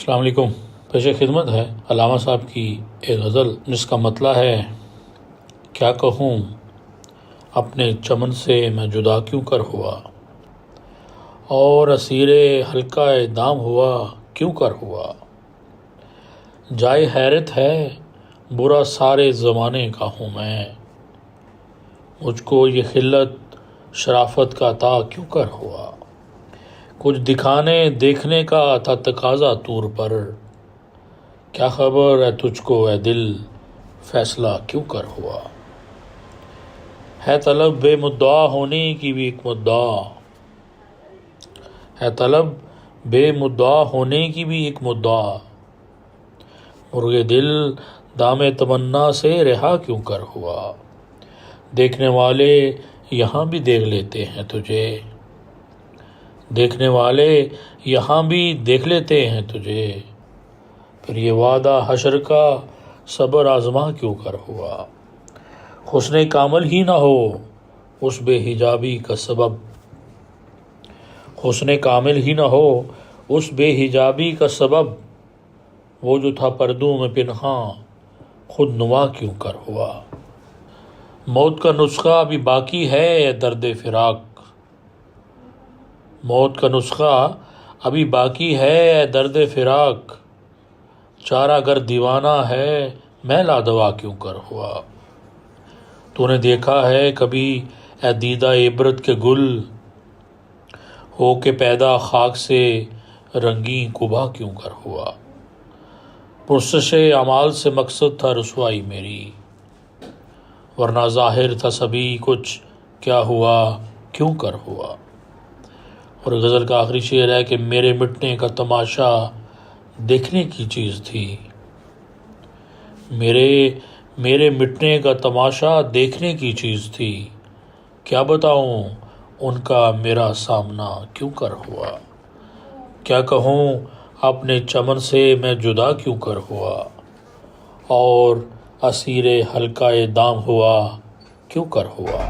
السلام علیکم۔ پیش خدمت ہے علامہ صاحب کی ایک غزل جس کا مطلع ہے کیا کہوں اپنے چمن سے میں جدا کیوں کر ہوا، اور اسیر حلقہ دام ہوا کیوں کر ہوا۔ جائے حیرت ہے برا سارے زمانے کا ہوں میں، مجھ کو یہ خلت شرافت کا عطا کیوں کر ہوا۔ کچھ دکھانے دیکھنے کا تھا تقاضا طور پر، کیا خبر ہے تجھ کو اے دل فیصلہ کیوں کر ہوا۔ ہے طلب بے مدعا ہونے کی بھی ایک مدعا، ہے طلب بے مدعا ہونے کی بھی ایک مدعا، مرغ دل دام تمنا سے رہا کیوں کر ہوا۔ دیکھنے والے یہاں بھی دیکھ لیتے ہیں تجھے، دیکھنے والے یہاں بھی دیکھ لیتے ہیں تجھے، پھر یہ وعدہ حشر کا صبر آزما کیوں کر ہوا۔ حسن کامل ہی نہ ہو اس بے حجابی کا سبب، حسن کامل ہی نہ ہو اس بے حجابی کا سبب، وہ جو تھا پردوں میں پنہاں خود نما کیوں کر ہوا۔ موت کا نسخہ ابھی باقی ہے اے درد فراق، موت کا نسخہ ابھی باقی ہے اے درد فراق، چارہ گر دیوانہ ہے میں لادوا کیوں کر ہوا۔ تو نے دیکھا ہے کبھی اے دیدہ عبرت کے گل، ہو کے پیدا خاک سے رنگیں قبا کیوں کر ہوا۔ پرسش اعمال سے مقصد تھا رسوائی میری، ورنہ ظاہر تھا سبھی کچھ کیا ہوا کیوں کر ہوا۔ اور غزل کا آخری شعر ہے کہ میرے مٹنے کا تماشا دیکھنے کی چیز تھی، میرے مٹنے کا تماشا دیکھنے کی چیز تھی، کیا بتاؤں ان کا میرا سامنا کیوں کر ہوا۔ کیا کہوں اپنے چمن سے میں جدا کیوں کر ہوا، اور اسیر حلقہ دام ہوا کیوں کر ہوا۔